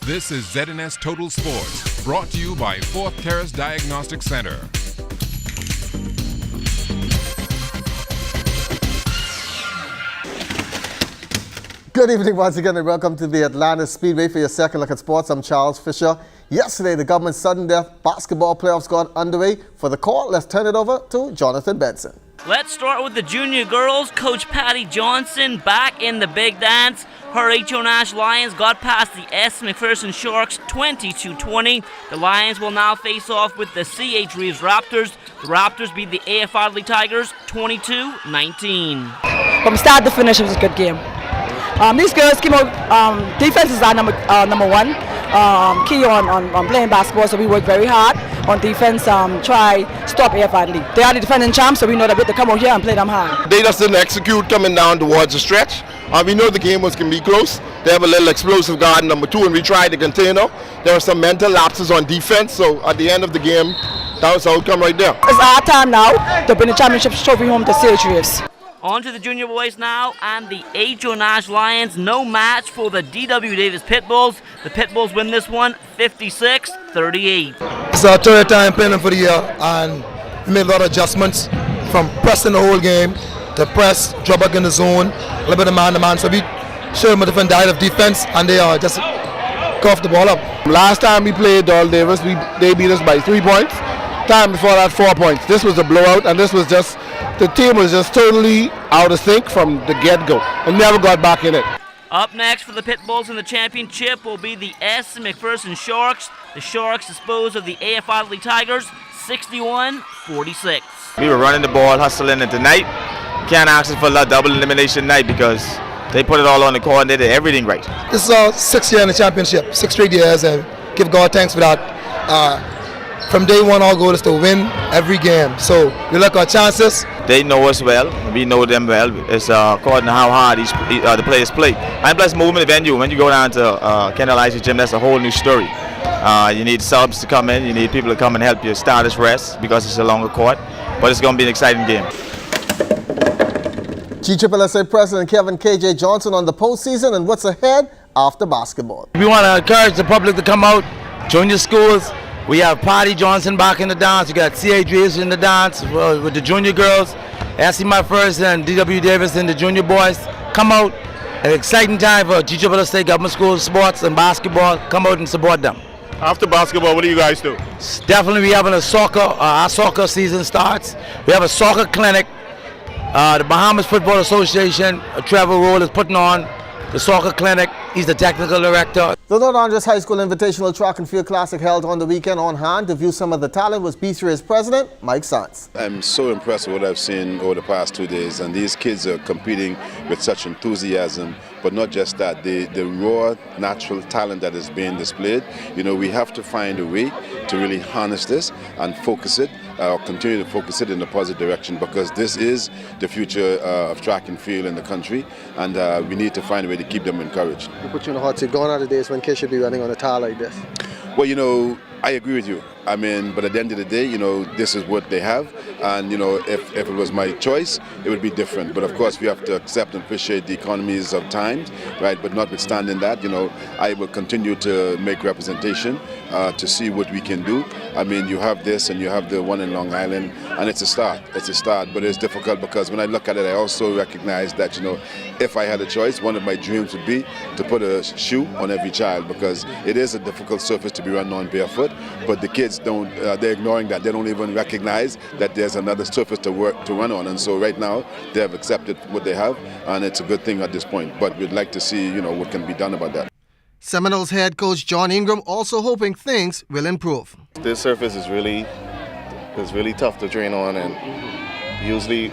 This is ZNS Total Sports, brought to you by Fourth Terrace Diagnostic Center. Good evening once again and welcome to the Atlanta Speedway for your second look at sports. I'm Charles Fisher. Yesterday, the government's sudden death basketball playoffs got underway. For the call, let's turn it over to Jonathan Benson. Let's start with the junior girls. Coach Patty Johnson back in the big dance. Her H.O. Nash Lions got past the S. McPherson Sharks 22-20. The Lions will now face off with the C.H. Reeves Raptors. The Raptors beat the A.F. Adley Tigers 22-19. From start to finish, it was a good game. These girls came out, defense is our number one, key on playing basketball, so we work very hard on defense, try stop AF Adley. They are the defending champs, so we know that we have to come out here and play them hard. They just didn't execute coming down towards the stretch. We know the game was going to be close. They have a little explosive guard in number 2, and we tried the container. There were some mental lapses on defense, so at the end of the game, that was the outcome right there. It's our time now to bring the championship trophy home to CH Reeves. On to the junior boys now, and the H.O. Nash Lions, no match for the D.W. Davis Pitbulls. The Pitbulls win this one 56-38. It's our third time playing for the year, and we made a lot of adjustments from pressing the whole game to press, drop back in the zone, a little bit of man-to-man. So we showed them a different diet of defense, and they just coughed the ball up. Last time we played Doll Davis, they beat us by 3 points. Time before that, 4 points. This was a blowout, and this was just, the team was just totally out of sync from the get-go and never got back in it. Up next for the Pitbulls in the championship will be the S. McPherson Sharks. The Sharks dispose of the A.F. Adley Tigers 61-46. We were running the ball, hustling, and tonight can't ask us for a double elimination night because they put it all on the court and they did everything right. This is our 6th year in the championship, 6 straight years, and give God thanks for that. From day one, our goal is to win every game. So we look at our chances. They know us well. We know them well. It's according to how hard the players play. And plus, moving the venue. When you go down to Kendall Icy Gym, that's a whole new story. You need subs to come in. You need people to come and help you starters rest because it's a longer court. But it's going to be an exciting game. GSSA President Kevin K.J. Johnson on the postseason and what's ahead after basketball. We want to encourage the public to come out, join your schools. We have Patty Johnson back in the dance. We got C.H. Reeves in the dance with the junior girls. S.C. McPherson and D.W. Davis and the junior boys. Come out. An exciting time for GSSA Government School sports and basketball. Come out and support them. After basketball, what do you guys do? Definitely we having a soccer, our soccer season starts. We have a soccer clinic. The Bahamas Football Association, Trevor Roll is putting on the soccer clinic. He's the technical director. The North Andros High School Invitational Track and Field Classic held on the weekend. On hand to view some of the talent was B3's president, Mike Sants. I'm so impressed with what I've seen over the past 2 days, and these kids are competing with such enthusiasm. But not just that, the raw, natural talent that is being displayed. You know, we have to find a way to really harness this and focus it, continue to focus it in a positive direction, because this is the future of track and field in the country, and we need to find a way to keep them encouraged. We put you in the hot seat. Gone are the days when kids should be running on a tire like this. Well, you know, I agree with you. I mean, but at the end of the day, you know, this is what they have. And, you know, if it was my choice, it would be different. But, of course, we have to accept and appreciate the economies of time, right? But notwithstanding that, you know, I will continue to make representation to see what we can do. I mean, you have this and you have the one in Long Island, and it's a start. It's a start, but it's difficult because when I look at it, I also recognize that, you know, if I had a choice, one of my dreams would be to put a shoe on every child, because it is a difficult surface to be run on barefoot, but the kids don't, they're ignoring that. They don't even recognize that there's another surface to run on, and so right now they have accepted what they have, and it's a good thing at this point, but we'd like to see, you know, what can be done about that. Seminoles head coach John Ingram also hoping things will improve. This surface is really tough to train on, and usually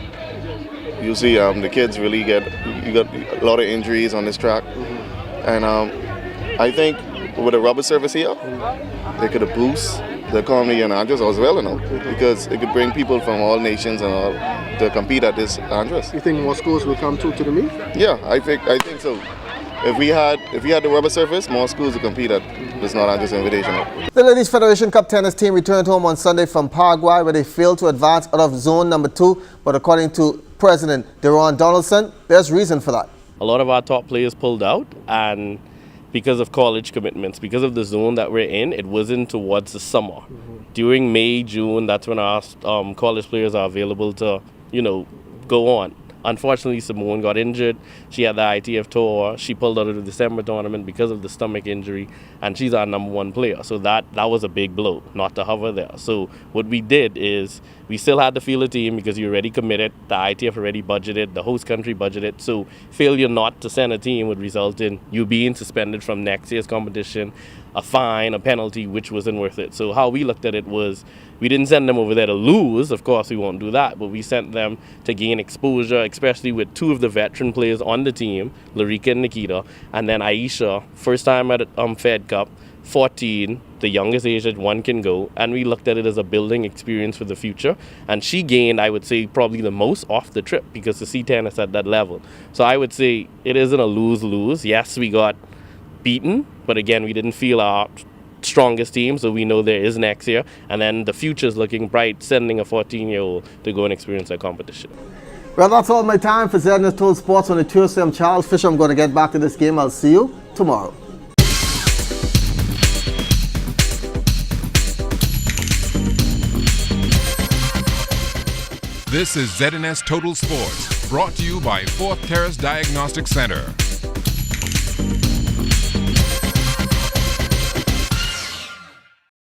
the kids really get a lot of injuries on this track, and I think with a rubber surface here, they could have boosted the economy in Andros as well, you know, because it could bring people from all nations and all to compete at this Andros. You think more schools will come to the meet? Yeah, I think so. If we had the rubber surface, more schools would compete at this North Andros Invitational. The Ladies Federation Cup tennis team returned home on Sunday from Paraguay, where they failed to advance out of zone number 2. But according to President Deron Donaldson, there's reason for that. A lot of our top players pulled out, and because of college commitments, because of the zone that we're in. It wasn't towards the summer. During May, June, that's when our college players are available to, go on. Unfortunately, Simone got injured. She had the ITF tour. She pulled out of the December tournament because of the stomach injury, and she's our number one player. So that was a big blow, not to have her there. So what we did is we still had to field a team because you already committed. The ITF already budgeted. The host country budgeted. So failure not to send a team would result in you being suspended from next year's competition, a fine, a penalty, which wasn't worth it. So how we looked at it was we didn't send them over there to lose. Of course, we won't do that. But we sent them to gain exposure, especially with two of the veteran players on the team, Larika and Nikita, and then Aisha, first time at Fed Cup, 14, the youngest age that one can go. And we looked at it as a building experience for the future. And she gained, I would say, probably the most off the trip because the C10 is at that level. So I would say it isn't a lose-lose. Yes, we got beaten, but again, we didn't feel our strongest team, so we know there is next year, and then the future is looking bright, sending a 14-year-old to go and experience that competition. Well, that's all my time for ZNS Total Sports on a Tuesday. I'm Charles Fisher. I'm going to get back to this game. I'll see you tomorrow. This is ZNS Total Sports, brought to you by 4th Terrace Diagnostic Center.